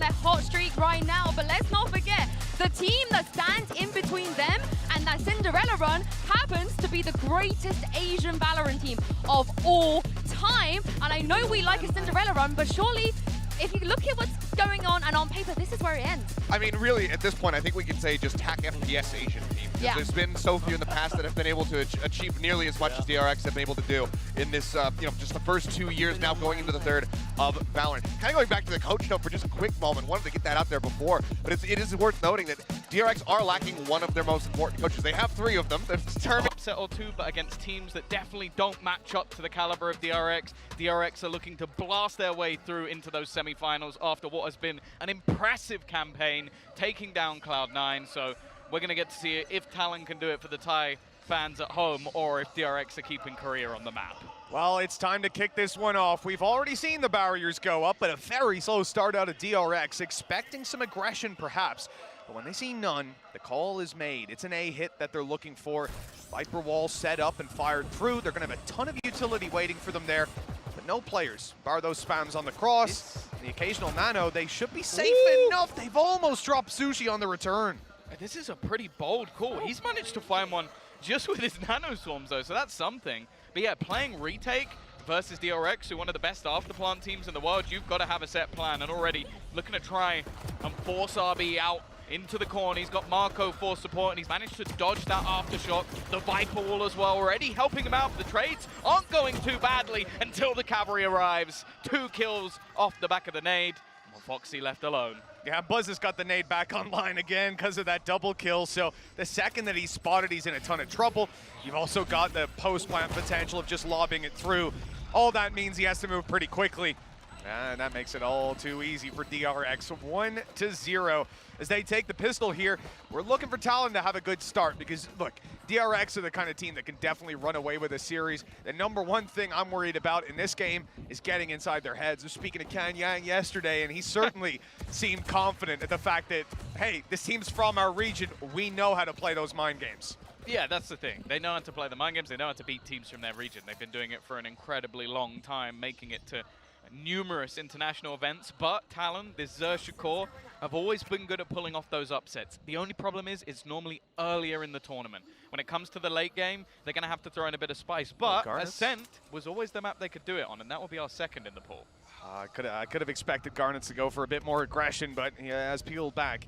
their hot streak right now. But let's not forget, the team that stands in between them and that Cinderella run happens to be the greatest Asian Valorant team of all time. And I know we like a Cinderella run, but surely, if you look at what's going on and on paper, this is where it ends. I mean, really, at this point, I think we can say just TAC FPS Asian team. Yeah. There's been so few in the past that have been able to achieve nearly as much as DRX have been able to do in this, just the first 2 years now going into the third of Valorant. Kind of going back to the coach note for just a quick moment. Wanted to get that out there before, but it is worth noting that DRX are lacking one of their most important coaches. They have 3 of them. They're determined. Upset or two, but against teams that definitely don't match up to the caliber of DRX. DRX are looking to blast their way through into those semifinals after what has been an impressive campaign, taking down Cloud9. So we're going to get to see if Talon can do it for the Thai fans at home, or if DRX are keeping Korea on the map. Well, it's time to kick this one off. We've already seen the barriers go up, but a very slow start out of DRX, expecting some aggression perhaps. But when they see none, the call is made. It's an A hit that they're looking for. Viper wall set up and fired through. They're going to have a ton of utility waiting for them there, but no players. Bar those spams on the cross, the occasional nano. They should be safe enough. They've almost dropped Sushi on the return. This is a pretty bold call. He's managed to find one just with his nano swarms though, so that's something. But yeah, playing retake versus DRX, who are one of the best afterplant teams in the world, you've got to have a set plan, and already looking to try and force RB out into the corner. He's got Marco for support, and he's managed to dodge that aftershock. The Viper wall as well, already helping him out. The trades aren't going too badly until the cavalry arrives. 2 kills off the back of the nade. Well, Foxy left alone. Yeah, Buzz has got the nade back online again because of that double kill. So the second that he's spotted, he's in a ton of trouble. You've also got the post-plant potential of just lobbing it through. All that means he has to move pretty quickly. And that makes it all too easy for DRX. 1-0 as they take the pistol here. We're looking for Talon to have a good start because, look, DRX are the kind of team that can definitely run away with a series. The number one thing I'm worried about in this game is getting inside their heads. I was speaking to Kan Yang yesterday, and he certainly seemed confident at the fact that, hey, this team's from our region. We know how to play those mind games. Yeah, that's the thing. They know how to play the mind games. They know how to beat teams from their region. They've been doing it for an incredibly long time, making it to numerous international events, but Talon, this Xerxia core, have always been good at pulling off those upsets. The only problem is it's normally earlier in the tournament. When it comes to the late game, they're going to have to throw in a bit of spice, but Ascent was always the map they could do it on, and that will be our second in the pool. I could have expected Garnets to go for a bit more aggression, but he has peeled back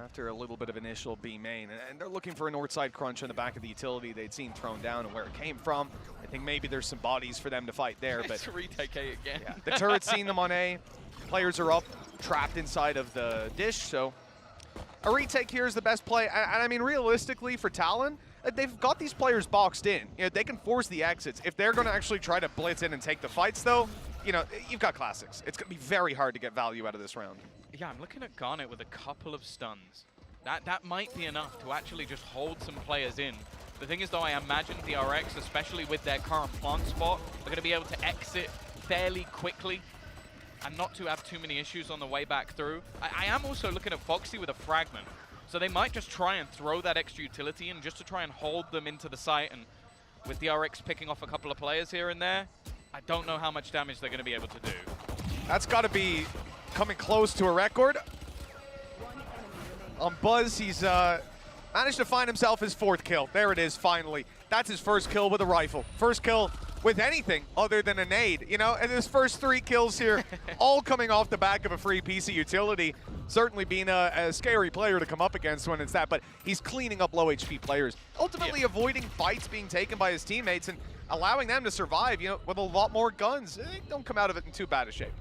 after a little bit of initial B main. And they're looking for a north side crunch on the back of the utility they'd seen thrown down and where it came from. I think maybe there's some bodies for them to fight there. But it's retake A again. Yeah, the turret's seen them on A. Players are up, trapped inside of the dish. So a retake here is the best play. And I mean, realistically for Talon, they've got these players boxed in. You know, they can force the exits. If they're going to actually try to blitz in and take the fights, though, you know, you've got classics. It's going to be very hard to get value out of this round. Yeah, I'm looking at Garnet with a couple of stuns. That might be enough to actually just hold some players in. The thing is, though, I imagine DRX, especially with their current plant spot, are going to be able to exit fairly quickly and not to have too many issues on the way back through. I am also looking at Foxy with a fragment. So they might just try and throw that extra utility in just to try and hold them into the site. And with DRX picking off a couple of players here and there, I don't know how much damage they're going to be able to do. That's got to be coming close to a record. On Buzz, he's managed to find himself his 4th kill. There it is, finally. That's his first kill with a rifle. First kill with anything other than a nade, you know? And his first 3 kills here, all coming off the back of a free piece of utility. Certainly being a scary player to come up against when it's that, but he's cleaning up low HP players. Ultimately avoiding fights being taken by his teammates and allowing them to survive, you know, with a lot more guns. They don't come out of it in too bad a shape.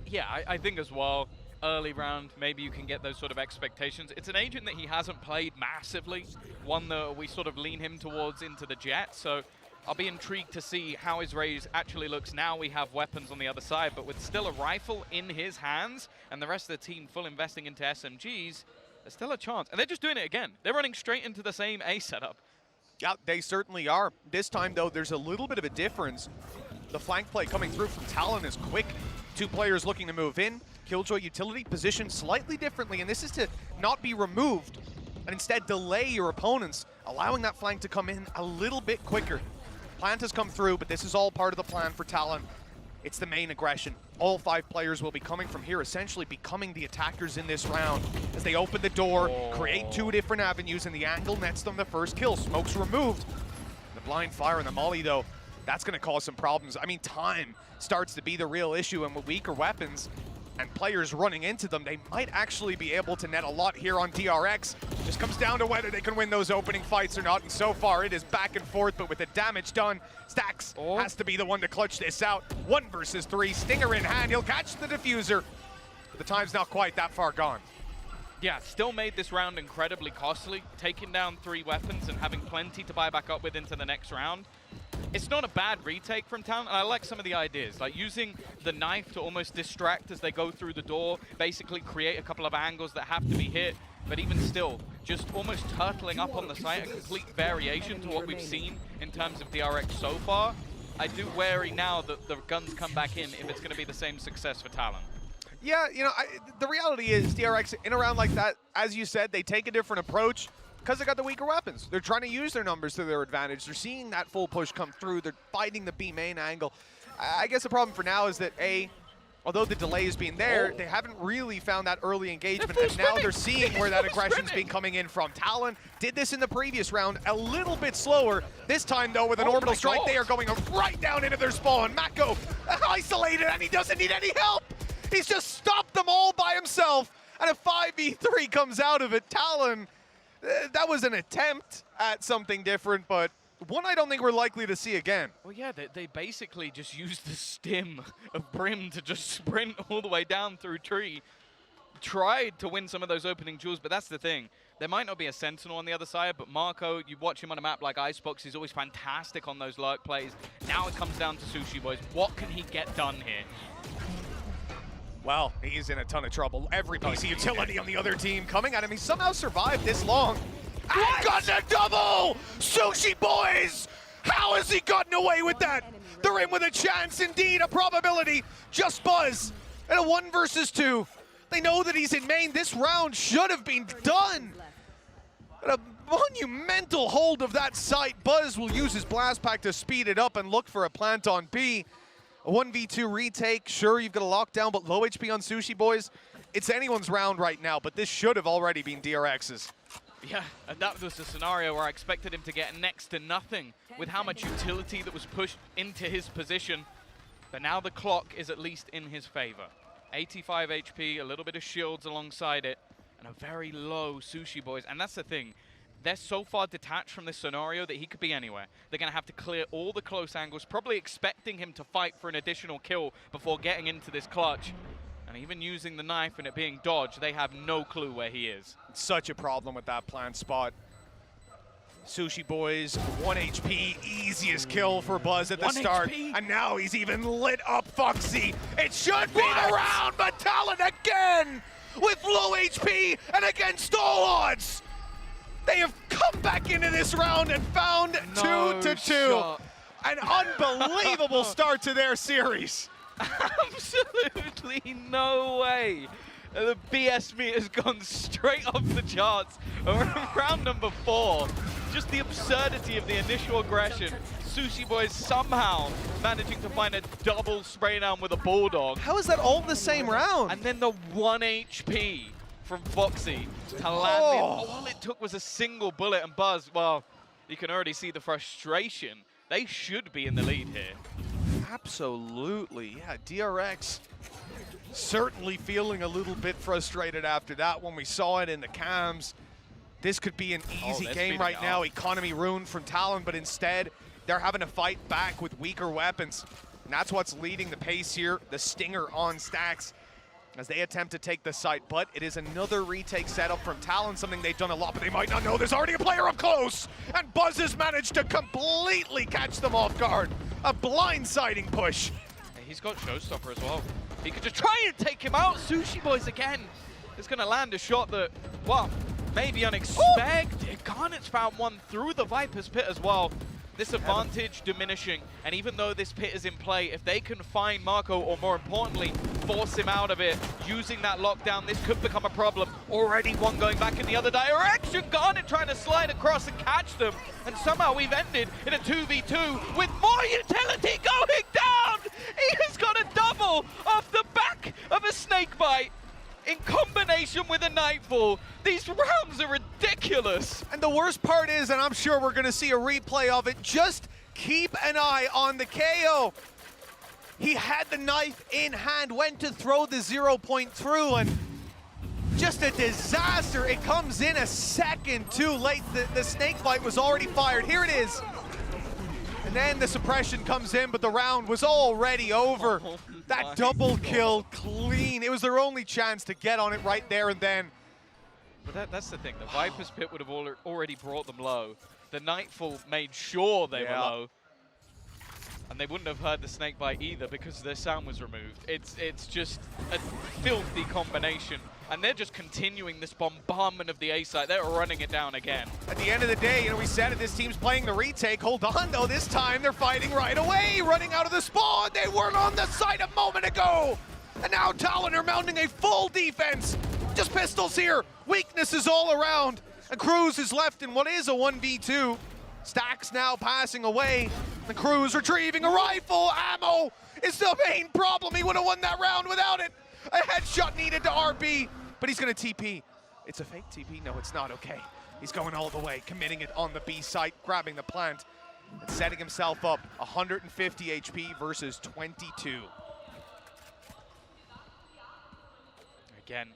Yeah, I think as well, early round, maybe you can get those sort of expectations. It's an agent that he hasn't played massively, one that we sort of lean him towards into the Jet, so I'll be intrigued to see how his raise actually looks now we have weapons on the other side, but with still a rifle in his hands and the rest of the team full investing into SMGs, there's still a chance. And they're just doing it again. They're running straight into the same A setup. Yeah, they certainly are. This time, though, there's a little bit of a difference. The flank play coming through from Talon is quick. 2 players looking to move in. Killjoy utility positioned slightly differently, and this is to not be removed, and instead delay your opponents, allowing that flank to come in a little bit quicker. Plant has come through, but this is all part of the plan for Talon. It's the main aggression. all 5 players will be coming from here, essentially becoming the attackers in this round as they open the door, create 2 different avenues, and the angle nets them the first kill. Smoke's removed. The blind fire and the molly, though, that's going to cause some problems. I mean, time starts to be the real issue, and with weaker weapons and players running into them, they might actually be able to net a lot here on DRX. Just comes down to whether they can win those opening fights or not, and so far it is back and forth, but with the damage done, Stax has to be the one to clutch this out. 1 versus 3, Stinger in hand, he'll catch the diffuser. The time's not quite that far gone. Yeah, still made this round incredibly costly, taking down 3 weapons and having plenty to buy back up with into the next round. It's not a bad retake from Talon, and I like some of the ideas, like using the knife to almost distract as they go through the door, basically create a couple of angles that have to be hit, but even still, just almost turtling up on the site, a complete variation to what we've seen in terms of DRX so far. I do worry now that the guns come back in if it's going to be the same success for Talon. Yeah, you know, the reality is DRX in a round like that, as you said, they take a different approach because they got the weaker weapons. They're trying to use their numbers to their advantage. They're seeing that full push come through. They're fighting the B main angle. I guess the problem for now is that although the delay has been there, they haven't really found that early engagement, and now they're seeing where that aggression's been coming in from. Talon did this in the previous round, a little bit slower. This time, though, with an orbital strike, they are going right down into their spawn. Mako isolated, and he doesn't need any help. He's just stopped them all by himself, and a 5v3 comes out of it. Talon, that was an attempt at something different, but one I don't think we're likely to see again. Well, yeah, they basically just used the stim of Brim to just sprint all the way down through tree. Tried to win some of those opening duels, but that's the thing. There might not be a Sentinel on the other side, but Marco, you watch him on a map like Icebox, he's always fantastic on those lurk plays. Now it comes down to Sushi Boys. What can he get done here? Well, he's in a ton of trouble. Every piece of utility on the other team coming at him. He somehow survived this long. And got a double! Sushi Boys! How has he gotten away with that? They're in with a chance, indeed, a probability. Just Buzz and a 1 versus 2. They know that he's in main. This round should have been done. But a monumental hold of that site. Buzz will use his blast pack to speed it up and look for a plant on B. A 1v2 retake, sure, you've got a lockdown, but low HP on Sushi Boys. It's anyone's round right now, but this should have already been DRX's. Yeah, and that was the scenario where I expected him to get next to nothing with how much utility that was pushed into his position. But now the clock is at least in his favor. 85 HP, a little bit of shields alongside it, and a very low Sushi Boys. And that's the thing. They're so far detached from this scenario that he could be anywhere. They're going to have to clear all the close angles, probably expecting him to fight for an additional kill before getting into this clutch. And even using the knife and it being dodged, they have no clue where he is. Such a problem with that plant spot. Sushi Boys, 1 HP, easiest kill for Buzz at the start. HP. And now he's even lit up Foxy. It should be the round, but Talon again with low HP and against all odds. They have come back into this round and found 2-2. An unbelievable start to their series. Absolutely no way. The BS meter's gone straight off the charts. Round number 4. Just the absurdity of the initial aggression. Sushi Boys somehow managing to find a double spray down with a Bulldog. How is that all in the same round? And then the 1 HP from Foxy to land in. All it took was a single bullet, and Buzz, well, you can already see the frustration. They should be in the lead here. Absolutely, yeah, DRX certainly feeling a little bit frustrated after that when we saw it in the cams. This could be an easy game right now. Economy ruined from Talon, but instead, they're having to fight back with weaker weapons. And that's what's leading the pace here. The Stinger on Stax as they attempt to take the site, but it is another retake setup from Talon, something they've done a lot, but they might not know there's already a player up close, and Buzz has managed to completely catch them off guard. A blindsiding push. He's got Showstopper as well. He could just try and take him out. Sushi Boys again. It's going to land a shot that, well, maybe unexpected. Garnet's found one through the Viper's pit as well. This advantage diminishing, and even though this pit is in play, if they can find Marco, or more importantly, force him out of it, using that lockdown, this could become a problem. Already one going back in the other direction. Garnet trying to slide across and catch them, and somehow we've ended in a 2v2 with more utility going down He has got a double off the back of a snake bite in combination with a nightfall. These rounds are ridiculous. And the worst part is, and I'm sure we're going to see a replay of it, just keep an eye on the KO. He had the knife in hand, went to throw the 0 point through, and just a disaster. It comes in a second too late. The snake bite was already fired. Here it is. And then the suppression comes in, but the round was already over. That double kill, clean. It was their only chance to get on it right there and then. But that's the thing. The Viper's Pit would have already brought them low. The Nightfall made sure they were low. And they wouldn't have heard the snake bite either because their sound was removed. It's just a filthy combination. And they're just continuing this bombardment of the A site. They're running it down again. At the end of the day, you know, we said it, this team's playing the retake. Hold on, though, this time they're fighting right away, running out of the spawn. They weren't on the site a moment ago. And now Talon are mounting a full defense. Just pistols here, weaknesses all around. And Cruz is left in what is a 1v2. Stacks now passing away. The Cruz retrieving a rifle. Ammo is the main problem. He would have won that round without it. A headshot needed to RB, but he's going to TP. It's a fake TP? No, it's not. Okay. He's going all the way, committing it on the B site, grabbing the plant, and setting himself up. 150 HP versus 22. Again,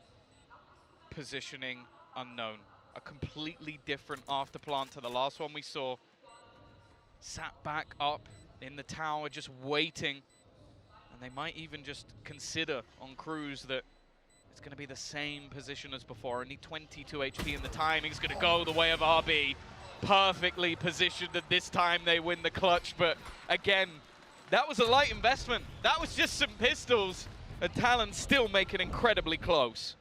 positioning unknown. A completely different afterplant to the last one we saw. Sat back up in the tower, just waiting. And they might even just consider on Cruz that it's going to be the same position as before. Only 22 HP, and the timing's going to go the way of RB. Perfectly positioned, that this time they win the clutch. But again, that was a light investment. That was just some pistols. And Talon still make it incredibly close.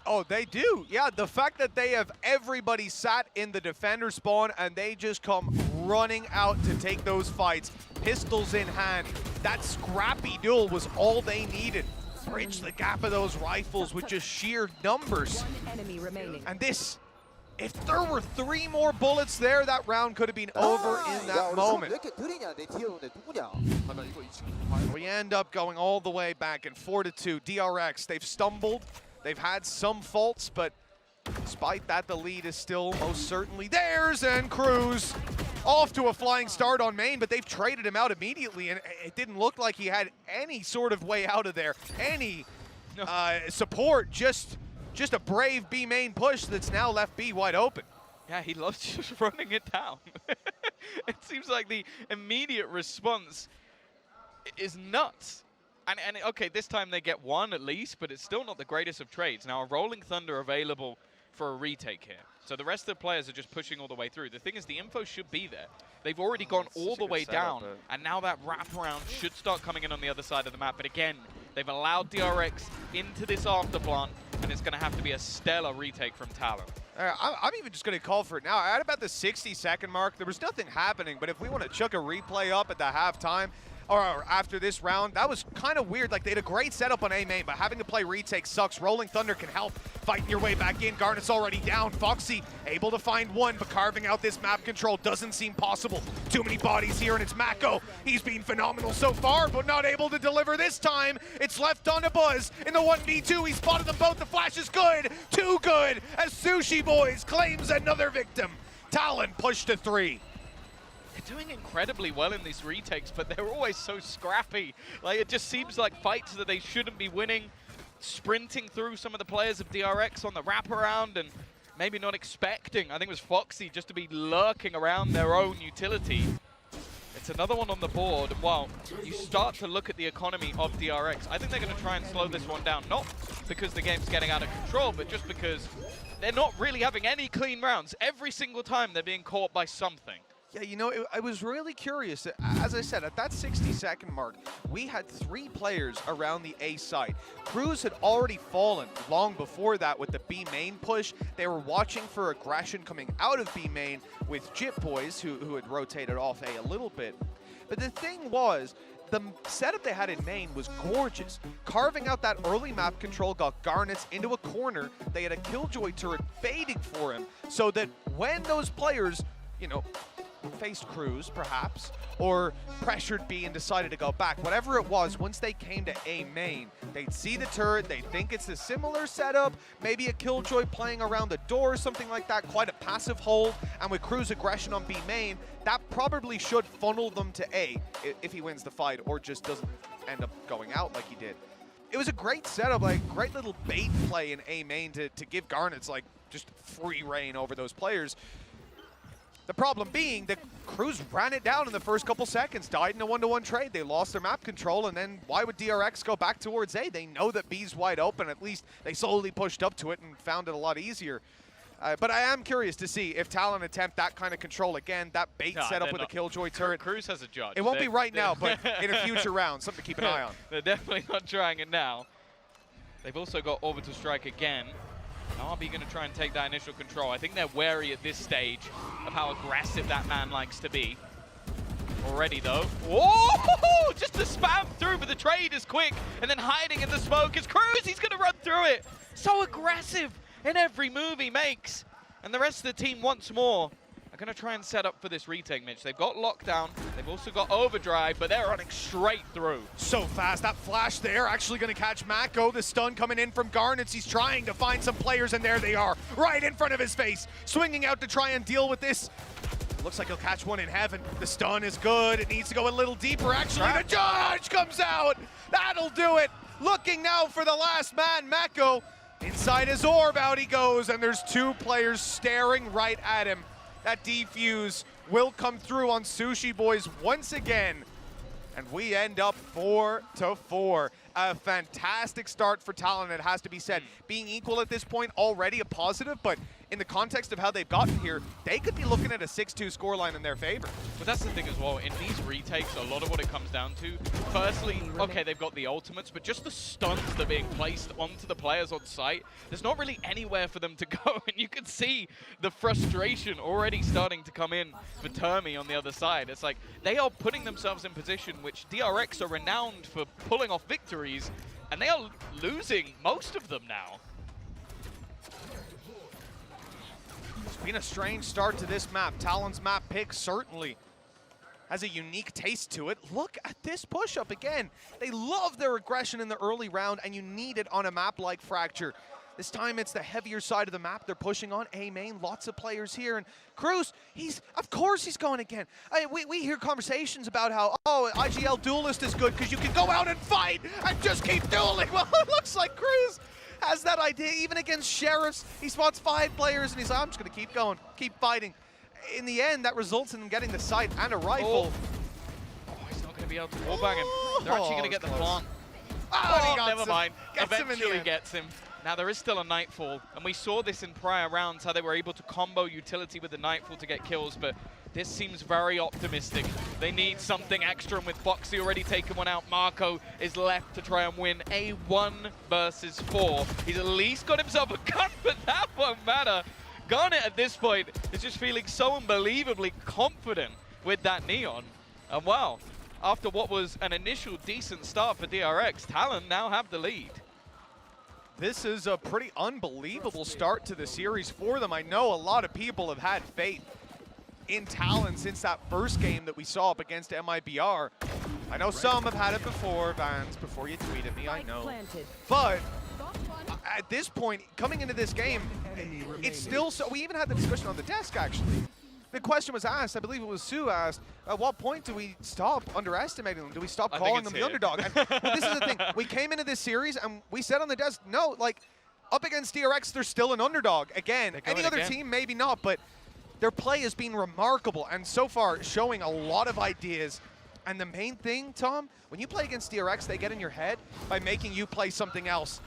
Oh, they do. Yeah, the fact that they have everybody sat in the defender spawn and they just come running out to take those fights, pistols in hand. That scrappy duel was all they needed. Bridge the gap of those rifles with just sheer numbers. One enemy remaining. And this, if there were 3 more bullets there, that round could have been over in that moment. We end up going all the way back in 4-2. DRX, they've stumbled. They've had some faults, but despite that, the lead is still most certainly theirs. And Cruz off to a flying start on main, but they've traded him out immediately, and it didn't look like he had any sort of way out of there, any support, just a brave B main push that's now left B wide open. Yeah, he loves just running it down. It seems like the immediate response is nuts. And okay, this time they get 1 at least, but it's still not the greatest of trades. Now, a Rolling Thunder available for a retake here. So the rest of the players are just pushing all the way through. The thing is, the info should be there. They've already gone all the way down, and now that wraparound should start coming in on the other side of the map. But again, they've allowed DRX into this afterplant, and it's going to have to be a stellar retake from Talon. I'm even just going to call for it now. At about the 60-second mark, there was nothing happening, but if we want to chuck a replay up at the halftime, or after this round, that was kind of weird. Like, they had a great setup on A main, but having to play retake sucks. Rolling Thunder can help. Fighting your way back in. Garnet's already down. Foxy able to find 1, but carving out this map control doesn't seem possible. Too many bodies here, and it's Mako. He's been phenomenal so far, but not able to deliver this time. It's left on to Buzz. In the 1v2, he spotted them both. The flash is good. Too good, as Sushi Boys claims another victim. Talon pushed to 3. They're doing incredibly well in these retakes, but they're always so scrappy. Like, it just seems like fights that they shouldn't be winning, sprinting through some of the players of DRX on the wraparound and maybe not expecting, I think it was Foxy, just to be lurking around their own utility. It's another one on the board, and while you start to look at the economy of DRX, I think they're going to try and slow this one down, not because the game's getting out of control, but just because they're not really having any clean rounds. Every single time they're being caught by something. Yeah, you know, I was really curious. As I said, at that 60-second mark, we had 3 players around the A site. Cruz had already fallen long before that with the B main push. They were watching for aggression coming out of B main with Jip Boys, who had rotated off A little bit. But the thing was, the setup they had in main was gorgeous. Carving out that early map control got Garnets into a corner. They had a Killjoy turret baiting for him, so that when those players, you know, faced Cruz, perhaps, or pressured B and decided to go back. Whatever it was, once they came to A main, they'd see the turret, they'd think it's a similar setup, maybe a Killjoy playing around the door, something like that, quite a passive hold, and with Cruz aggression on B main, that probably should funnel them to A if he wins the fight, or just doesn't end up going out like he did. It was a great setup, like great little bait play in A main to give Garnets like just free reign over those players. The problem being that Cruz ran it down in the first couple seconds, died in a 1-to-1 trade. They lost their map control, and then why would DRX go back towards A? They know that B's wide open. At least they slowly pushed up to it and found it a lot easier. But I am curious to see if Talon attempt that kind of control again, that bait setup with a Killjoy turret. Cruz has a judge. It won't be right now, but in a future round, something to keep an eye on. They're definitely not trying it now. They've also got Orbital Strike again. RB going to try and take that initial control. I think they're wary at this stage of how aggressive that man likes to be. Already though. Oh! Just to spam through, but the trade is quick. And then hiding in the smoke is Cruz. He's going to run through it. So aggressive in every move he makes. And the rest of the team once more are going to try and set up for this retake, Mitch. They've got lockdown. They've also got overdrive, but they're running straight through. So fast. That flash there actually going to catch Mako. The stun coming in from Garnets. He's trying to find some players, and there they are, right in front of his face. Swinging out to try and deal with this. Looks like he'll catch one in heaven. The stun is good. It needs to go a little deeper, actually. The judge comes out. That'll do it. Looking now for the last man, Mako. Inside his orb, out he goes, and there's two players staring right at him. That defuse will come through on Sushi Boys once again. And we end up 4-4. A fantastic start for Talon, it has to be said. Being equal at this point, already a positive, but in the context of how they've gotten here, they could be looking at a 6-2 scoreline in their favor. But that's the thing as well, in these retakes, a lot of what it comes down to, firstly, okay, they've got the ultimates, but just the stuns that are being placed onto the players on site, there's not really anywhere for them to go, and you can see the frustration already starting to come in for Termi on the other side. It's like, they are putting themselves in position which DRX are renowned for pulling off victories, and they are losing most of them now. It's been a strange start to this map. Talon's map pick certainly has a unique taste to it. Look at this push-up again. They love their aggression in the early round, and you need it on a map like Fracture. This time it's the heavier side of the map they're pushing on. A main, lots of players here. And Cruz, of course he's going again. We hear conversations about how, oh, IGL Duelist is good because you can go out and fight and just keep dueling. Well, it looks like Cruz has that idea, even against Sheriffs. He spots 5 players and he's like, I'm just going to keep going, keep fighting. In the end, that results in him getting the sight and a rifle. Oh, he's not going to be able to wallbang him. They're actually going to get the plant. Oh, never mind. Eventually gets him. Now, there is still a Nightfall, and we saw this in prior rounds, how they were able to combo utility with the Nightfall to get kills, but this seems very optimistic. They need something extra, and with Foxy already taking one out, Marco is left to try and win a 1 versus 4. He's at least got himself a gun, but that won't matter. Garnet at this point is just feeling so unbelievably confident with that Neon. And wow, after what was an initial decent start for DRX, Talon now have the lead. This is a pretty unbelievable start to the series for them. I know a lot of people have had faith in Talon since that first game that we saw up against MIBR. I know some have had it before, Vans, before you tweet at me, I know. But at this point, coming into this game, it's still so. We even had the discussion on the desk, actually. The question was asked, I believe it was Sue asked, at what point do we stop underestimating them? Do we stop calling them the underdog? And well, this is the thing. We came into this series and we said on the desk, no, like, up against DRX, they're still an underdog. Again, any other team, maybe not, but their play has been remarkable and so far showing a lot of ideas. And the main thing, Tom, when you play against DRX, they get in your head by making you play something else.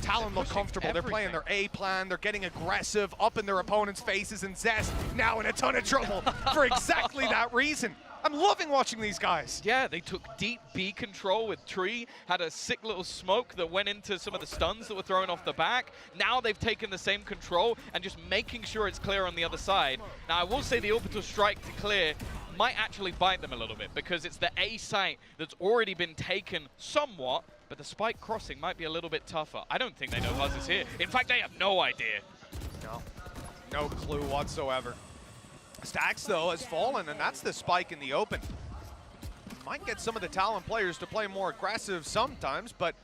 Talon look comfortable. They're playing their A plan. They're getting aggressive up in their opponents' faces, and Zest now in a ton of trouble for exactly that reason. I'm loving watching these guys. Yeah, they took deep B control with Tree, had a sick little smoke that went into some of the stuns that were thrown off the back. Now they've taken the same control and just making sure it's clear on the other side. Now, I will say the orbital strike to clear might actually bite them a little bit because it's the A site that's already been taken somewhat, but the spike crossing might be a little bit tougher. I don't think they know Buzz is here. In fact, they have no idea. No clue whatsoever. Stax, though, has fallen, and that's the spike in the open. Might get some of the Talon players to play more aggressive sometimes, but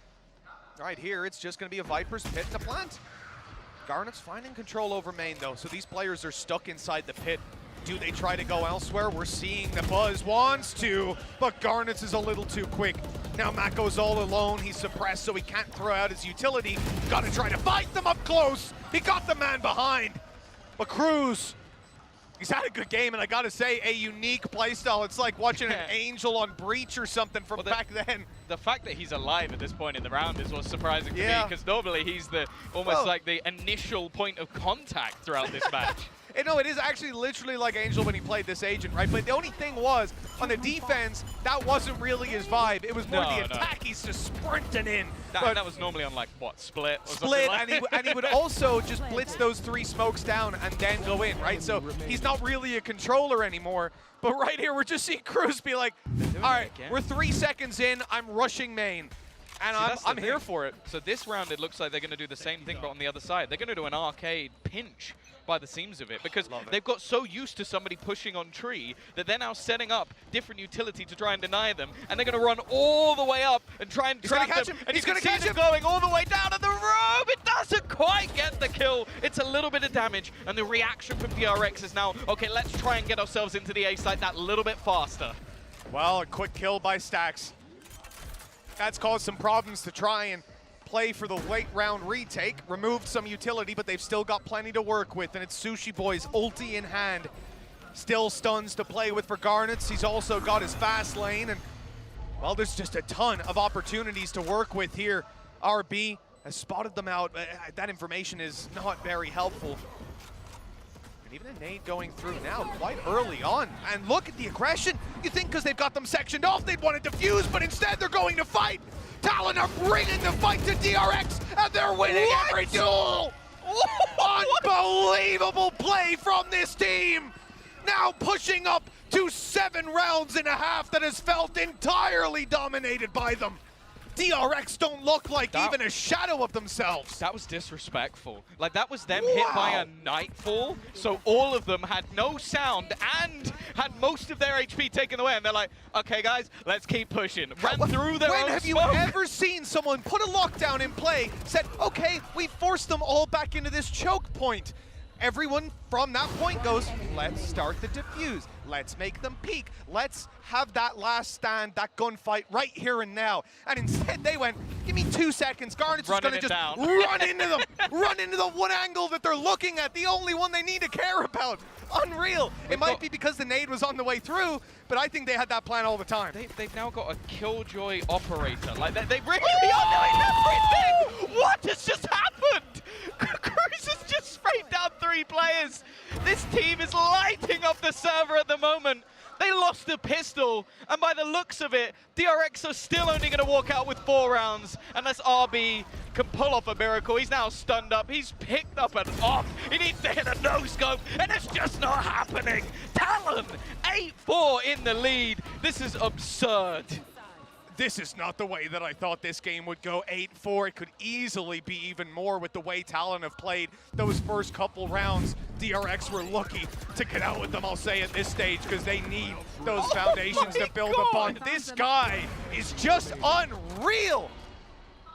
right here, it's just going to be a Viper's pit and a plant. Garnet's finding control over main, though, so these players are stuck inside the pit. Do they try to go elsewhere? We're seeing the Buzz wants to, but Garnet's is a little too quick. Now Mako's all alone. He's suppressed, so he can't throw out his utility. Got to try to fight them up close. He got the man behind. But Cruz, he's had a good game, and I got to say, a unique playstyle. It's like watching an Angel on Breach or something from back then. The fact that he's alive at this point in the round is what's surprising to me, because normally he's the almost like the initial point of contact throughout this match. No, it is actually literally like Angel when he played this agent, right? But the only thing was, on the defense, that wasn't really his vibe. It was more the attack. He's just sprinting in. That was normally on, like, what, Split? Or Split, like and he would also just blitz those 3 smokes down and then go in, right? So he's not really a controller anymore. But right here, we're just seeing Cruz be like, all right, we're 3 seconds in. I'm rushing main. And I'm here for it. So this round, it looks like they're going to do the same thing, but on the other side. They're going to do an arcade pinch by the seams of it, because they've got so used to somebody pushing on tree that they're now setting up different utility to try and deny them, and they're going to run all the way up and try and trap them. And he's going to catch him. Going all the way down to the rope. It doesn't quite get the kill. It's a little bit of damage, and the reaction from DRX is now, okay, let's try and get ourselves into the A site that little bit faster. Well, a quick kill by Stax. That's caused some problems to try and play for the late round retake. Removed some utility, but they've still got plenty to work with, and it's Sushi Boy's ulti in hand. Still stuns to play with for Garnets. He's also got his fast lane, and well, there's just a ton of opportunities to work with here. RB has spotted them out. That information is not very helpful. And even a nade going through now quite early on. And look at the aggression. You think because they've got them sectioned off, they'd want to defuse, but instead they're going to fight. Talon are bringing the fight to DRX, and they're winning every duel! Unbelievable play from this team! Now pushing up to 7 rounds and a half that has felt entirely dominated by them. DRX don't look like even a shadow of themselves. That was disrespectful. Like, that was them hit by a Nightfall, so all of them had no sound and had most of their HP taken away, and they're like, okay, guys, let's keep pushing. Ran through their own When have you smoke. ever seen someone put a lockdown in play, said, okay, we forced them all back into this choke point? Everyone from that point goes, let's start the defuse. Let's make them peak. Let's have that last stand, that gunfight right here and now. And instead they went, give me 2 seconds. Garnet's just gonna just run into them. Run into the one angle that they're looking at, the only one they need to care about. Unreal. It might be because the nade was on the way through, but I think they had that plan all the time. They've now got a Killjoy operator. Like, they really are doing everything! What has just happened? Cruz has just sprayed down 3 players. This team is lighting up the server at the moment. They lost the pistol, and by the looks of it, DRX are still only going to walk out with 4 rounds, unless RB can pull off a miracle. He's now stunned up. He's picked up an off. He needs to hit a no-scope, and it's just not happening. Talon, 8-4 in the lead. This is absurd. This is not the way that I thought this game would go. 8-4, it could easily be even more with the way Talon have played those first couple rounds. DRX were lucky to get out with them, I'll say, at this stage, because they need those foundations to build upon. This guy is just unreal.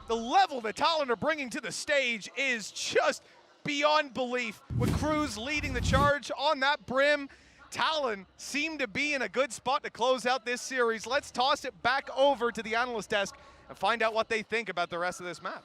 The level that Talon are bringing to the stage is just beyond belief. With Cruz leading the charge on that brim, Talon seem to be in a good spot to close out this series. Let's toss it back over to the analyst desk and find out what they think about the rest of this map.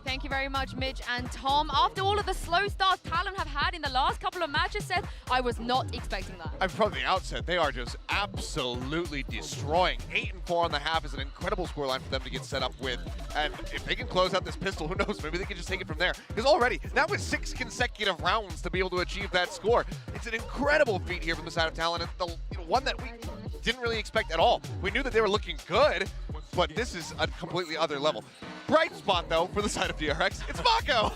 Thank you very much, Mitch and Tom. After all of the slow starts Talon have had in the last couple of matches, Seth, I was not expecting that. And from the outset, they are just absolutely destroying. 8-4 on the half is an incredible scoreline for them to get set up with. And if they can close out this pistol, who knows? Maybe they can just take it from there. Because already, that was 6 consecutive rounds to be able to achieve that score. It's an incredible feat here from the side of Talon, and the one that we didn't really expect at all. We knew that they were looking good, but this is a completely other level. Bright spot, though, for the side of DRX, it's Mako.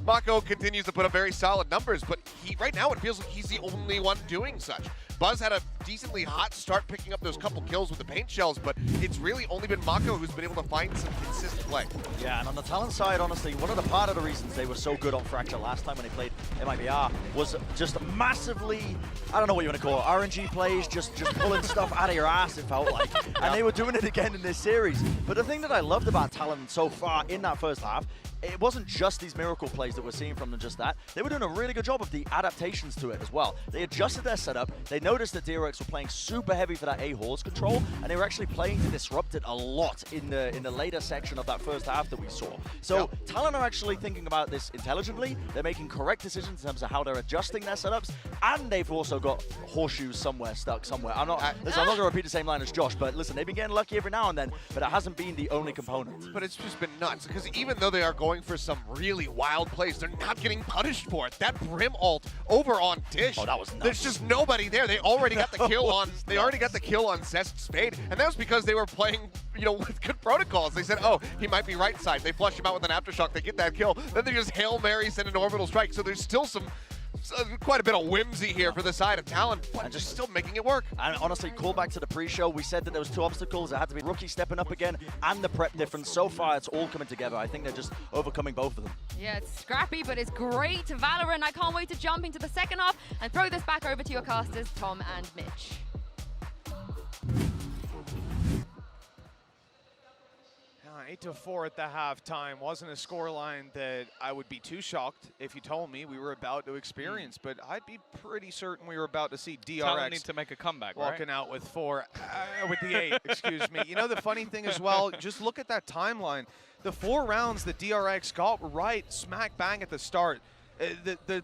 Mako continues to put up very solid numbers, but right now it feels like he's the only one doing such. Buzz had a decently hot start picking up those couple kills with the paint shells, but it's really only been Mako who's been able to find some consistent play. Yeah, and on the Talon side, honestly, one of the reasons they were so good on Fracture last time when they played MIBR was just massively, I don't know what you want to call it, RNG plays, just pulling stuff out of your ass, it felt like. And they were doing it again in this series. But the thing that I loved about Talon so far in that first half, it wasn't just these miracle plays that we're seeing from them, just that. They were doing a really good job of the adaptations to it as well. They adjusted their setup. They noticed that DRX were playing super heavy for that A-Horse control, and they were actually playing to disrupt it a lot in the later section of that first half that we saw. So Talon are actually thinking about this intelligently. They're making correct decisions in terms of how they're adjusting their setups, and they've also got horseshoes somewhere stuck somewhere. I'm not going to repeat the same line as Josh, but listen, they've been getting lucky every now and then, but it hasn't been the only component. But it's just been nuts, because even though they are going for some really wild plays, they're not getting punished for it. That Brim ult over on Dish. Oh, that was nuts. There's just nobody there. They already got the kill on. They already got the kill on Zest's Spade, and that was because they were playing, with good protocols. They said, oh, he might be right side. They flush him out with an aftershock. They get that kill. Then they just Hail Mary send an orbital strike. So there's still quite a bit of whimsy here for the side of Talon, but just still making it work. And honestly, call back to the pre-show. We said that there was 2 obstacles. It had to be Rookie stepping up again and the prep difference. So far, it's all coming together. I think they're just overcoming both of them. Yeah, it's scrappy, but it's great. Valorant, I can't wait to jump into the second half and throw this back over to your casters, Tom and Mitch. 8-4 at the halftime wasn't a scoreline that I would be too shocked if you told me we were about to experience, but I'd be pretty certain we were about to see DRX Talon need to make a comeback, walking out with with the 8, excuse me. The funny thing as well, just look at that timeline. The 4 rounds that DRX got right smack bang at the start. The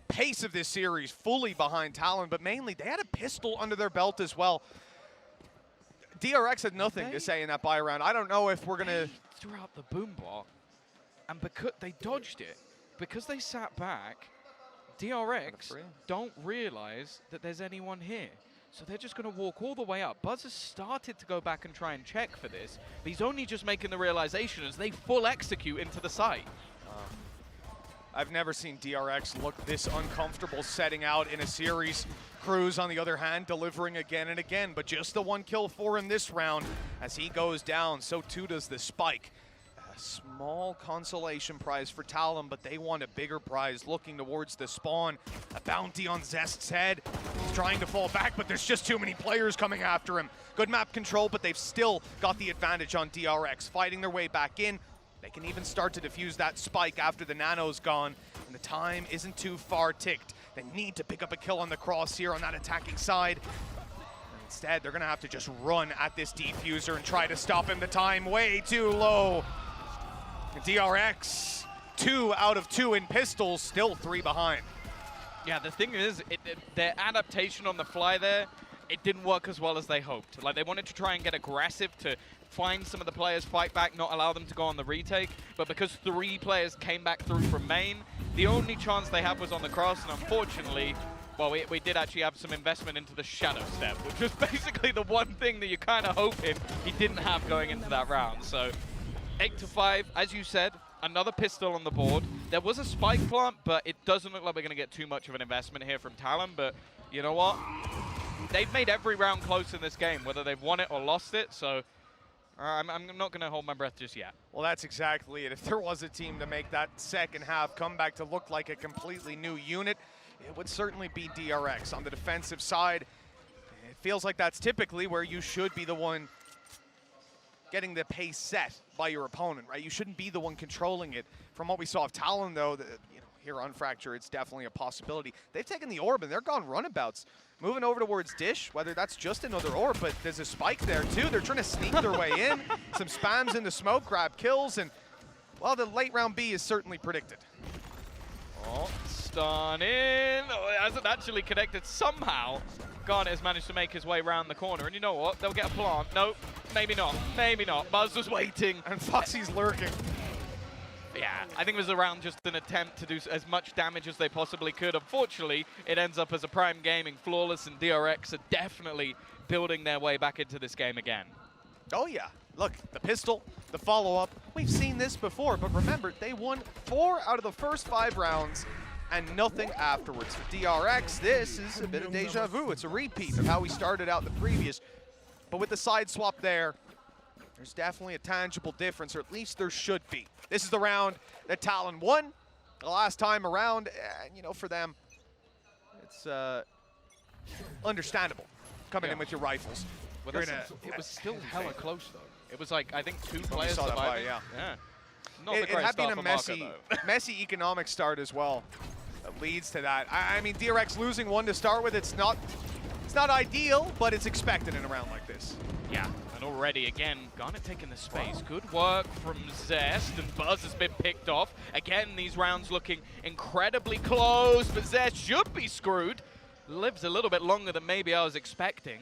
pace of this series fully behind Talon, but mainly they had a pistol under their belt as well. DRX had nothing to say in that buy round. I don't know if we're going to... threw out the boombot, and because they dodged it, because they sat back, DRX don't realize that there's anyone here. So they're just going to walk all the way up. Buzz has started to go back and try and check for this, but he's only just making the realization as they full execute into the site. I've never seen DRX look this uncomfortable setting out in a series. Cruz, on the other hand, delivering again and again, but just the 1 kill for him this round. As he goes down, so too does the Spike. A small consolation prize for Talon, but they want a bigger prize looking towards the spawn. A bounty on Zest's head. He's trying to fall back, but there's just too many players coming after him. Good map control, but they've still got the advantage on DRX, fighting their way back in. They can even start to defuse that Spike after the nano's gone, and the time isn't too far ticked. They need to pick up a kill on the cross here on that attacking side. And instead, they're going to have to just run at this defuser and try to stop him. The time way too low. DRX, 2 out of 2 in pistols, still 3 behind. Yeah, the thing is, their adaptation on the fly there, it didn't work as well as they hoped. Like, they wanted to try and get aggressive to find some of the players, fight back, not allow them to go on the retake. But because 3 players came back through from main, the only chance they had was on the cross. And unfortunately, well, we did actually have some investment into the shadow step, which was basically the one thing that you kind of hoping he didn't have going into that round. So 8-5, as you said, another pistol on the board. There was a spike plant, but it doesn't look like we're going to get too much of an investment here from Talon. But you know what? They've made every round close in this game, whether they've won it or lost it. So I'm not going to hold my breath just yet. Well, that's exactly it. If there was a team to make that second half comeback to look like a completely new unit, it would certainly be DRX. On the defensive side, it feels like that's typically where you should be the one getting the pace set by your opponent, right? You shouldn't be the one controlling it. From what we saw of Talon, though, here on Fracture, it's definitely a possibility. They've taken the orb, and they're gone runabouts. Moving over towards Dish, whether that's just another orb, but there's a spike there, too. They're trying to sneak their way in. Some spams in the smoke, grab kills, and, well, the late round B is certainly predicted. Oh, stun in. Oh, it hasn't actually connected somehow. Garnet has managed to make his way around the corner, and you know what? They'll get a plant. Nope, maybe not. Maybe not. Buzz was waiting. And Foxy's lurking. Yeah, I think it was around just an attempt to do as much damage as they possibly could. Unfortunately, it ends up as a Prime Gaming. Flawless and DRX are definitely building their way back into this game again. Oh, yeah. Look, the pistol, the follow-up. We've seen this before, but remember, they won 4 out of the first 5 rounds and nothing afterwards. For DRX, this is a bit of deja vu. It's a repeat of how we started out the previous. But with the side swap there, there's definitely a tangible difference, or at least there should be. This is the round that Talon won the last time around, and you know, for them, it's understandable coming in with your rifles. Well, it was still hella close though. It was like, I think 2 players saw that surviving. yeah. Not It the great had start been a for Marco, though. messy economic start as well that leads to that. I mean, DRX losing 1 to start with, it's not ideal, but it's expected in a round like this. Yeah, and already, again, Garnet taking the space. Good work from Zest, and Buzz has been picked off. Again, these rounds looking incredibly close, but Zest should be screwed. Lives a little bit longer than maybe I was expecting.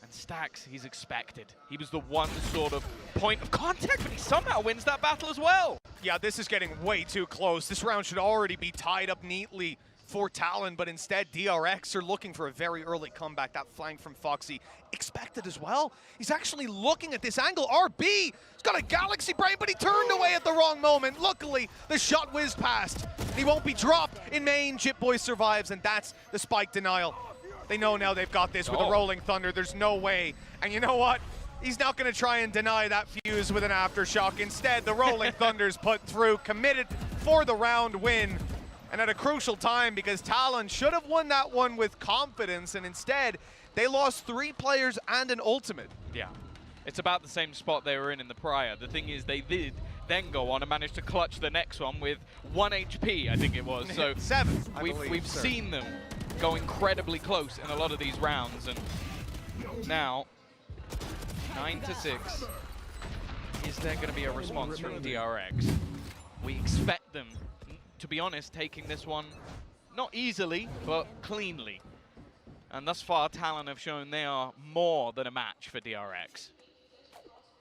And Stax, he's expected. He was the one sort of point of contact, but he somehow wins that battle as well. Yeah, this is getting way too close. This round should already be tied up neatly for Talon, but instead DRX are looking for a very early comeback. That flank from Foxy, expected as well. He's actually looking at this angle. RB, he's got a galaxy brain, but he turned away at the wrong moment. Luckily, the shot whizzed past. He won't be dropped in main. Jitboy survives, and that's the spike denial. They know now they've got this with a Rolling Thunder. There's no way. And you know what? He's not going to try and deny that fuse with an Aftershock. Instead, the Rolling Thunder's put through, committed for the round win. And at a crucial time, because Talon should have won that one with confidence, and instead, they lost 3 players and an ultimate. Yeah, it's about the same spot they were in the prior. The thing is, they did then go on and manage to clutch the next one with 1 HP, I think it was. So 7, we've seen them go incredibly close in a lot of these rounds, and now 9 to 6. Is there going to be a response from DRX? We expect them, to be honest, taking this one not easily, but cleanly. And thus far, Talon have shown they are more than a match for DRX.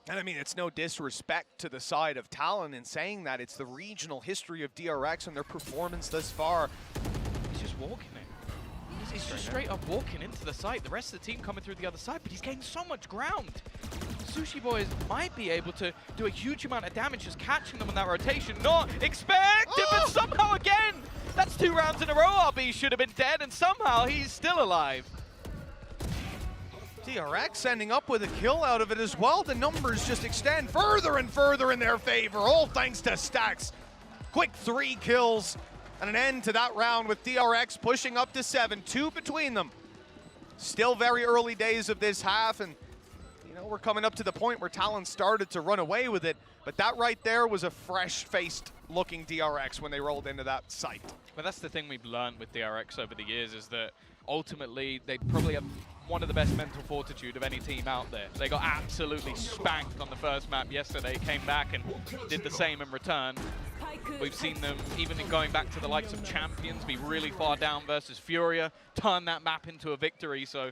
And I mean, it's no disrespect to the side of Talon in saying that. It's the regional history of DRX and their performance thus far. He's just walking it. He's just straight up walking into the site. The rest of the team coming through the other side, but he's getting so much ground. Sushi Boys might be able to do a huge amount of damage just catching them on that rotation. Not expected, but somehow again, that's 2 rounds in a row. RB should have been dead, and somehow he's still alive. DRX ending up with a kill out of it as well. The numbers just extend further and further in their favor, all thanks to Stax. Quick 3 kills and an end to that round with DRX pushing up to 7, 2 between them. Still very early days of this half, and you know, we're coming up to the point where Talon started to run away with it, but that right there was a fresh-faced looking DRX when they rolled into that site. But that's the thing we've learned with DRX over the years, is that ultimately they probably have one of the best mental fortitude of any team out there. They got absolutely spanked on the first map yesterday, came back and did the same in return. We've seen them, even going back to the likes of Champions, be really far down versus Furia, turn that map into a victory. So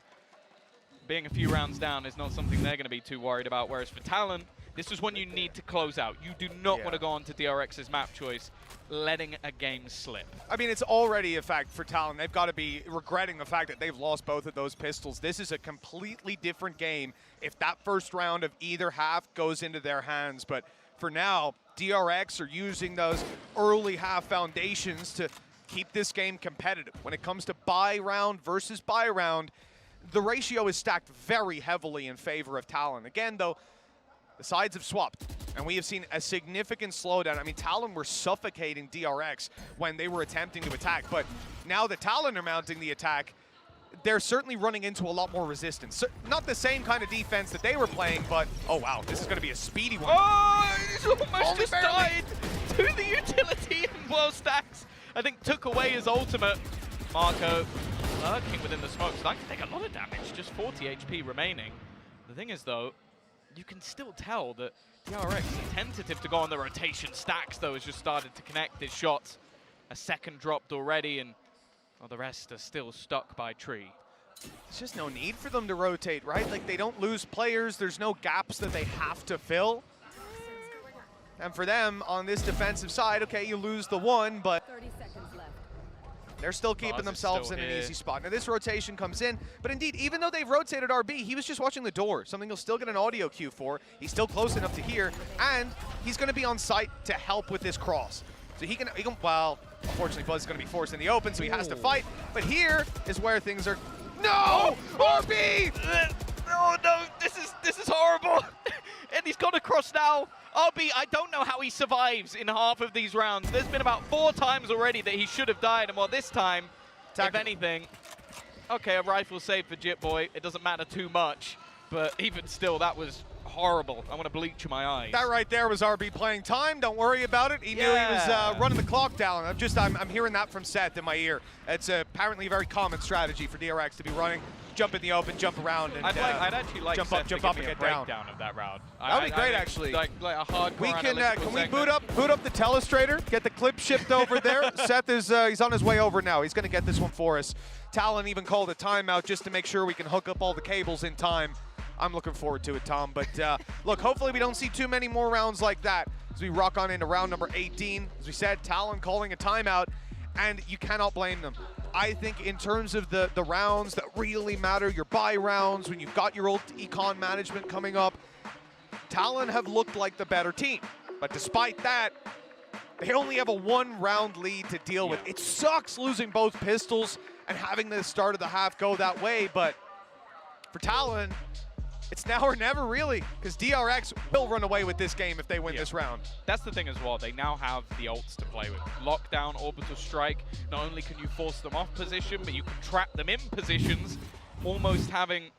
being a few rounds down is not something they're going to be too worried about. Whereas for Talon, this is when you need to close out. You do not want to go on to DRX's map choice, letting a game slip. I mean, it's already a fact for Talon. They've got to be regretting the fact that they've lost both of those pistols. This is a completely different game if that first round of either half goes into their hands. But for now, DRX are using those early half foundations to keep this game competitive. When it comes to buy round versus buy round, the ratio is stacked very heavily in favor of Talon. Again, though, the sides have swapped, and we have seen a significant slowdown. I mean, Talon were suffocating DRX when they were attempting to attack, but now that Talon are mounting the attack, they're certainly running into a lot more resistance. So, not the same kind of defense that they were playing, but, oh wow, this is going to be a speedy one. Oh, he's almost just died to the utility, and well, Stax, I think, took away his ultimate. Marco lurking within the smoke, starting to take a lot of damage, just 40 HP remaining. The thing is, though, you can still tell that DRX is tentative to go on the rotation. Stax, though, has just started to connect his shots. A second dropped already, and well, the rest are still stuck by tree. There's just no need for them to rotate, right? Like, they don't lose players. There's no gaps that they have to fill. And for them, on this defensive side, okay, you lose the one, but 30 seconds left. they're still keeping themselves in an easy spot. Now, this rotation comes in, but indeed, even though they've rotated RB, he was just watching the door, something he'll still get an audio cue for. He's still close enough to hear, and he's going to be on site to help with this cross. So he can, well, unfortunately Buzz is going to be forced in the open, so he has to fight. But here is where things are, no! RB! Oh no, this is horrible. And he's gone across now. RB, I don't know how he survives in half of these rounds. There's been about 4 times already that he should have died, and well, this time, if anything, okay, a rifle save for Jit Boy. It doesn't matter too much, but even still, that was horrible. I want to bleach my eyes. That right there was RB playing time. Don't worry about it. He knew he was running the clock down. I'm hearing that from Seth in my ear. It's apparently a very common strategy for DRX to be running. Jump in the open, jump around, and I'd actually like jump Seth up, jump to up, give and me a get down. breakdown of that round. That would be great, actually. Like a hardcore We can analytical we segment. boot up the telestrator, get the clip shipped over there. Seth is he's on his way over now. He's going to get this one for us. Talon even called a timeout just to make sure we can hook up all the cables in time. I'm looking forward to it, Tom. But look, hopefully we don't see too many more rounds like that as we rock on into round number 18. As we said, Talon calling a timeout, and you cannot blame them. I think in terms of the rounds that really matter, your buy rounds, when you've got your old econ management coming up, Talon have looked like the better team. But despite that, they only have a 1-round lead to deal with. It sucks losing both pistols and having the start of the half go that way, but for Talon, it's now or never, really, because DRX will run away with this game if they win this round. That's the thing as well. They now have the ults to play with. Lockdown, orbital strike. Not only can you force them off position, but you can trap them in positions, almost having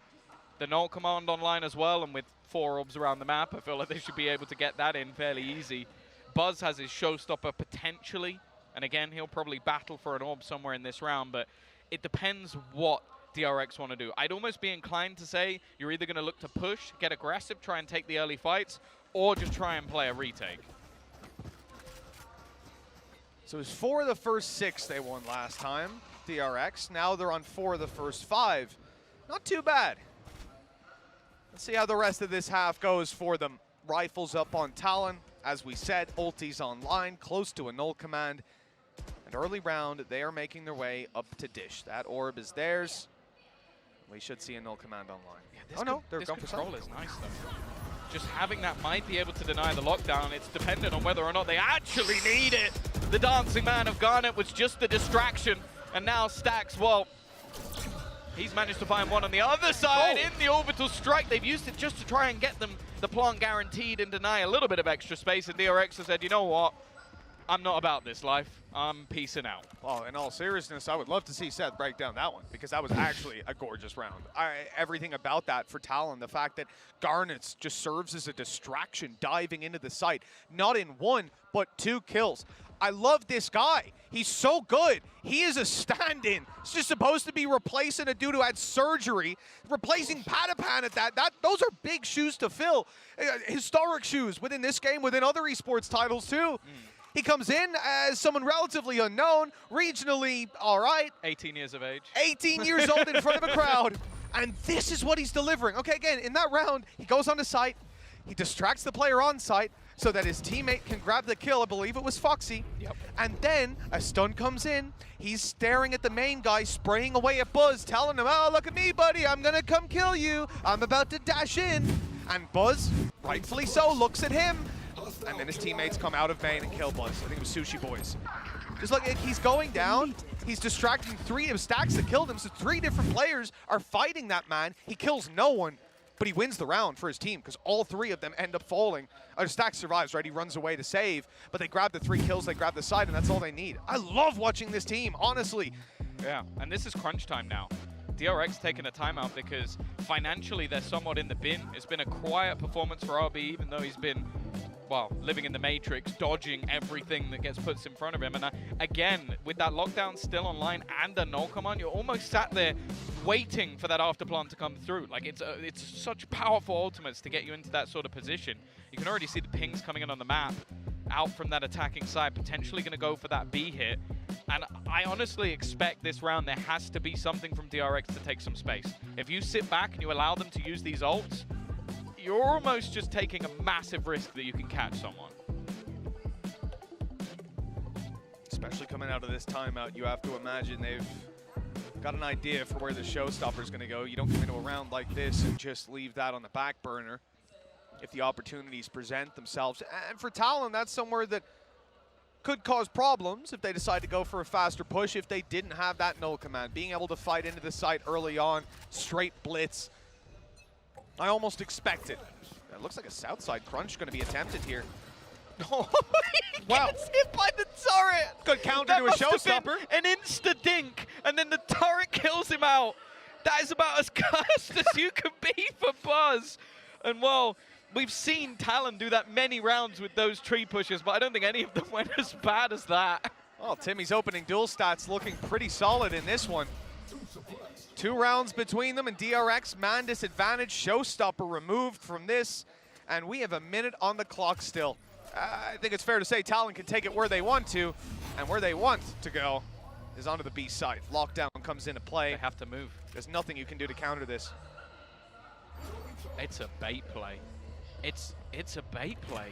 the null command online as well, and with 4 orbs around the map, I feel like they should be able to get that in fairly easy. Buzz has his showstopper potentially, and again, he'll probably battle for an orb somewhere in this round, but it depends what DRX want to do. I'd almost be inclined to say you're either going to look to push, get aggressive, try and take the early fights, or just try and play a retake. So it was 4 of the first 6 they won last time, DRX. Now they're on 4 of the first 5. Not too bad. Let's see how the rest of this half goes for them. Rifles up on Talon. As we said, ulti's online, close to a null command. And early round, they are making their way up to Dish. That orb is theirs. We should see a null command online. Yeah, they're going for control is nice though. Just having that might be able to deny the lockdown. It's dependent on whether or not they actually need it. The dancing man of Garnet was just the distraction, and now Stacks, well, he's managed to find one on the other side in the orbital strike. They've used it just to try and get them the plant guaranteed and deny a little bit of extra space, and DRX has said, you know what? I'm not about this life. I'm peacing out. Well, in all seriousness, I would love to see Seth break down that one, because that was actually a gorgeous round. Everything about that for Talon, the fact that Garnets just serves as a distraction diving into the site, not in 1, but 2 kills. I love this guy. He's so good. He is a stand-in. He's just supposed to be replacing a dude who had surgery, replacing Patapan at that. Those are big shoes to fill. Historic shoes within this game, within other esports titles too. He comes in as someone relatively unknown, regionally all right. 18 years of age. 18 years old in front of a crowd. And this is what he's delivering. Okay, again, in that round, he goes on the site. He distracts the player on site so that his teammate can grab the kill. I believe it was Foxy. Yep. And then a stun comes in. He's staring at the main guy, spraying away at Buzz, telling him, oh, look at me, buddy. I'm going to come kill you. I'm about to dash in. And Buzz, rightfully so, looks at him. And then his teammates come out of main and kill Buzz. I think it was Sushi Boys. Just look, he's going down. He's distracting 3 of Stacks that killed him. So 3 different players are fighting that man. He kills no one, but he wins the round for his team because all 3 of them end up falling. Stacks survives, right? He runs away to save, but they grab the 3 kills, they grab the side, and that's all they need. I love watching this team, honestly. Yeah, and this is crunch time now. DRX taking a timeout because financially they're somewhat in the bin. It's been a quiet performance for RB, even though he's been, well, living in the matrix, dodging everything that gets put in front of him. And again, with that lockdown still online and the null command, you're almost sat there waiting for that afterplan to come through. Like, it's such powerful ultimates to get you into that sort of position. You can already see the pings coming in on the map, out from that attacking side, potentially going to go for that B hit. And I honestly expect this round there has to be something from DRX to take some space. If you sit back and you allow them to use these ults, you're almost just taking a massive risk that you can catch someone. Especially coming out of this timeout, you have to imagine they've got an idea for where the showstopper is going to go. You don't come into a round like this and just leave that on the back burner if the opportunities present themselves. And for Talon, that's somewhere that could cause problems if they decide to go for a faster push if they didn't have that null command. Being able to fight into the site early on, straight blitz. I almost expect it. It looks like a south side crunch going to be attempted here. Oh, he Wow. gets hit by the turret. Good counter That to a must have showstopper. been an insta-dink, and then the turret kills him out. That is about as cursed as you can be for Buzz. And well, we've seen Talon do that many rounds with those tree pushes, but I don't think any of them went as bad as that. Well, Timmy's opening duel stats looking pretty solid in this one. 2 rounds between them, and DRX man disadvantage. Showstopper removed from this, and we have a minute on the clock still. I think it's fair to say Talon can take it where they want to, and where they want to go is onto the B side. Lockdown comes into play. They have to move. There's nothing you can do to counter this. It's a bait play. It's a bait play.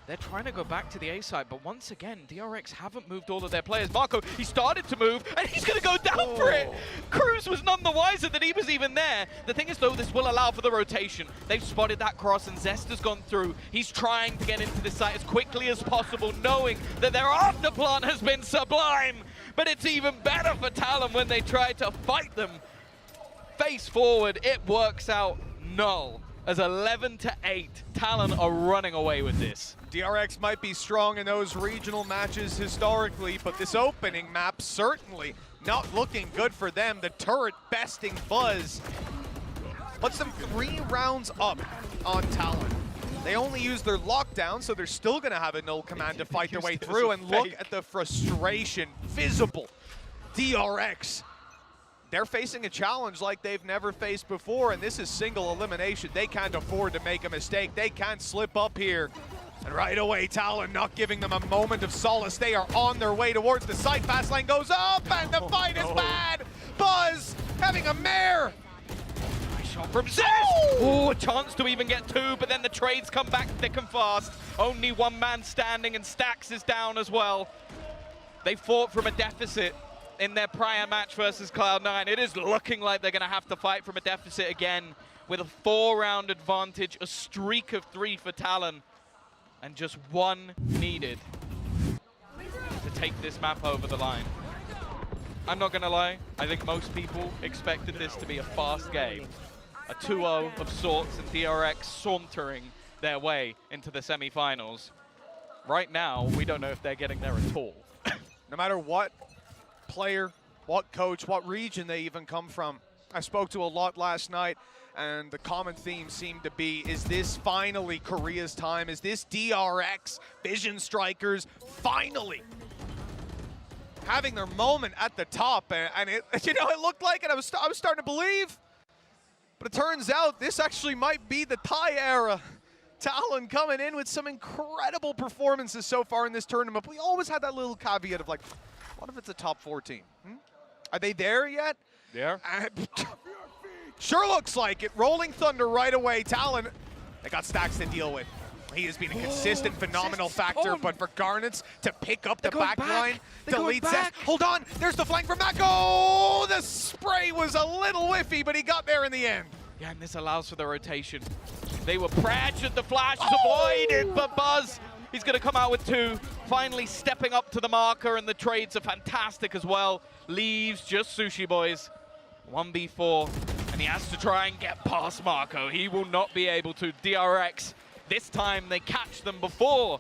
They're trying to go back to the A side, but once again, DRX haven't moved all of their players. Marco, he started to move, and he's going to go down for it. Cruz was none the wiser that he was even there. The thing is, though, this will allow for the rotation. They've spotted that cross, and Zest has gone through. He's trying to get into the site as quickly as possible, knowing that their afterplant has been sublime. But it's even better for Talon when they try to fight them. Face forward, it works out null. As 11-8, Talon are running away with this. DRX might be strong in those regional matches historically, but this opening map certainly not looking good for them. The turret besting Buzz puts them 3 rounds up on Talon. They only use their lockdown, so they're still going to have a null command to fight their way through, and look at the frustration visible. DRX, they're facing a challenge like they've never faced before, and this is single elimination. They can't afford to make a mistake. They can't slip up here. And right away, Talon not giving them a moment of solace. They are on their way towards the site. Fast lane goes up, and the fight is bad. Buzz having a mare. Nice shot from Zest. Oh, a chance to even get 2, but then the trades come back thick and fast. Only 1 man standing, and Stax is down as well. They fought from a deficit in their prior match versus Cloud9. It is looking like they're going to have to fight from a deficit again with a 4-round advantage, a streak of 3 for Talon, and just 1 needed to take this map over the line. I'm not going to lie, I think most people expected this to be a fast game. A 2-0 of sorts, and DRX sauntering their way into the semi-finals. Right now, we don't know if they're getting there at all. No matter what player, what coach, what region they even come from. I spoke to a lot last night, and the common theme seemed to be, is this finally Korea's time? Is this DRX, Vision Strikers, finally having their moment at the top? And it, you know, it looked like it. I was starting to believe. But it turns out this actually might be the Thai era. Talon coming in with some incredible performances so far in this tournament. But we always had that little caveat of like, what if it's a top 4 team? Are they there yet? Yeah. Sure looks like it. Rolling Thunder right away. Talon, they got Stacks to deal with. He has been a consistent, phenomenal factor, but for Garnets to pick up the back line, to lead Zest. Hold on, there's the flank from Mako. The spray was a little whiffy, but he got there in the end. Yeah, and this allows for the rotation. They were pressured, the flash is avoided, but Buzz, he's going to come out with 2. Finally stepping up to the marker, and the trades are fantastic as well. Leaves just Sushi Boys. 1v4, and he has to try and get past Marco. He will not be able to. DRX, this time they catch them before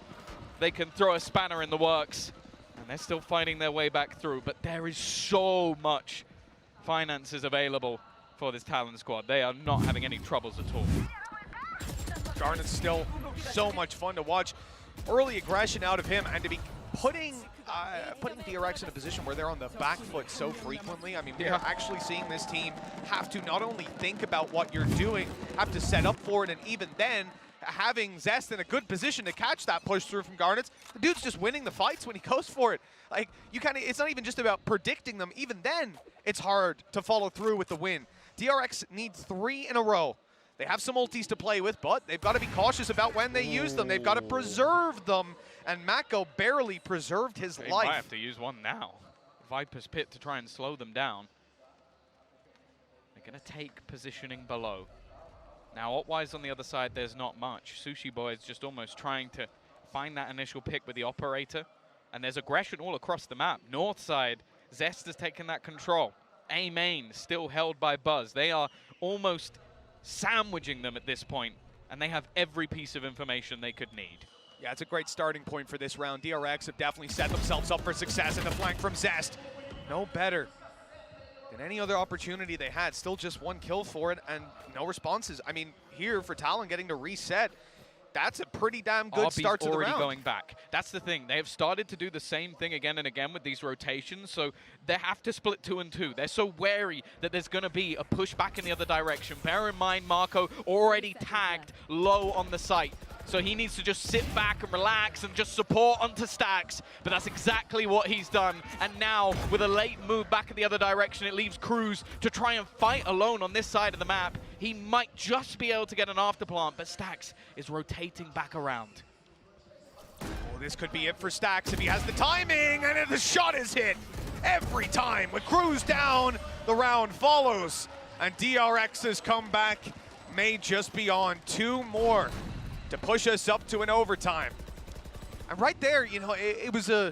they can throw a spanner in the works. And they're still fighting their way back through, but there is so much finances available for this Talon squad. They are not having any troubles at all. Garnet's still so much fun to watch. Early aggression out of him, and to be putting DRX in a position where they're on the back foot so frequently. I mean, we're actually seeing this team have to not only think about what you're doing, have to set up for it, and even then, having Zest in a good position to catch that push through from Garnets. The dude's just winning the fights when he goes for it. Like, you kind of, it's not even just about predicting them. Even then, it's hard to follow through with the win. DRX needs 3 in a row. They have some ultis to play with, but they've got to be cautious about when they use them. They've got to preserve them, and Mako barely preserved his life. They might have to use one now. Viper's Pit to try and slow them down. They're going to take positioning below. Now, Opwise on the other side, there's not much. Sushi Boy is just almost trying to find that initial pick with the operator. And there's aggression all across the map. North side, Zest has taken that control. A main still held by Buzz. They are almost sandwiching them at this point, and they have every piece of information they could need. Yeah, it's a great starting point for this round. DRX have definitely set themselves up for success in the flank from Zest. No better than any other opportunity they had. Still just one kill for it and no responses. I mean, here for Talon getting to reset, that's a pretty damn good start to the round. Already going back. That's the thing. They have started to do the same thing again and again with these rotations, so they have to split 2 and 2. They're so wary that there's going to be a push back in the other direction. Bear in mind, Marco already tagged low on the site, so he needs to just sit back and relax and just support onto Stacks, but that's exactly what he's done. And now, with a late move back in the other direction, it leaves Cruz to try and fight alone on this side of the map. He might just be able to get an afterplant, but Stacks is rotating back around. Well, this could be it for Stacks if he has the timing, and the shot is hit every time. With Cruz down, the round follows, and DRX's comeback may just be on 2 more to push us up to an overtime. And right there, you know, it was I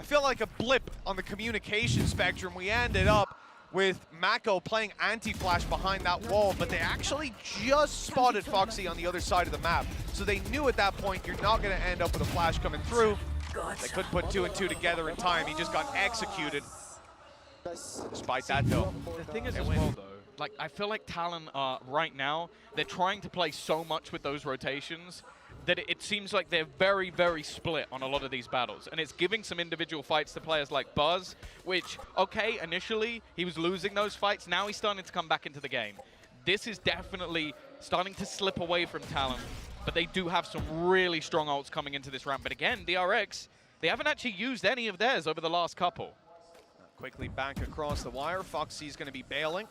feel like a blip on the communication spectrum. We ended up with Mako playing anti-flash behind that wall, but they actually just spotted Foxy on the other side of the map. So they knew at that point, you're not gonna end up with a flash coming through. They couldn't put 2 and 2 together in time. He just got executed. Despite that though, The thing is as well though, like I feel like Talon right now, they're trying to play so much with those rotations that it seems like they're very, very split on a lot of these battles. And it's giving some individual fights to players like Buzz, which, okay, initially he was losing those fights, now he's starting to come back into the game. This is definitely starting to slip away from Talon, but they do have some really strong ults coming into this round. But again, DRX, they haven't actually used any of theirs over the last couple. quickly back across the wire. Foxy's gonna be bailing.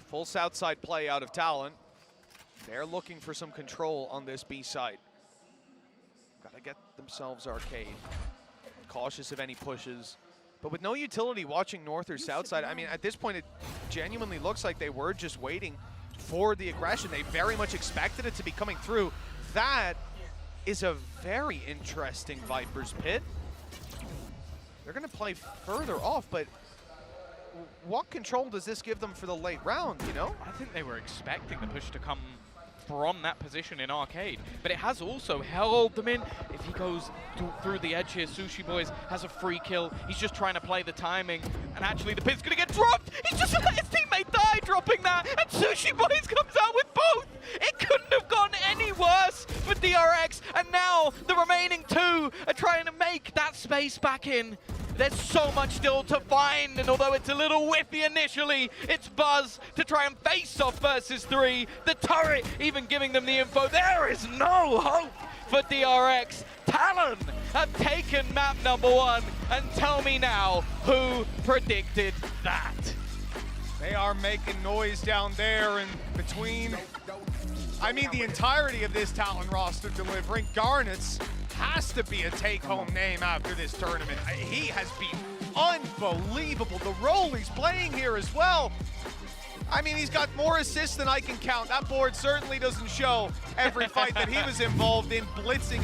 Full south side play out of Talon. They're looking for some control on this B side. Gotta get themselves arcade. Cautious of any pushes. But with no utility watching north or south side, I mean, at this point, it genuinely looks like they were just waiting for the aggression. They very much expected it to be coming through. That is a very interesting Viper's Pit. They're gonna play further off, but what control does this give them for the late round, you know? I think they were expecting the push to come from that position in arcade, but it has also held them in. If he goes through the edge here, Sushi Boys has a free kill. He's just trying to play the timing, and actually the pit's gonna get dropped. He's just let his teammate die dropping that, and Sushi Boys comes out with both. It couldn't have gone any worse for DRX, and now the remaining two are trying to make that space back in. There's so much still to find, and although it's a little whiffy initially, it's Buzz to try and face off versus 3. The turret even giving them the info. There is no hope for DRX. Talon have taken map #1, and tell me now, who predicted that? They are making noise down there in between. I mean, the entirety of this Talon roster delivering. Garnets has to be a take-home name after this tournament. He has been unbelievable. The role he's playing here as well. I mean, he's got more assists than I can count. That board certainly doesn't show every fight that he was involved in, blitzing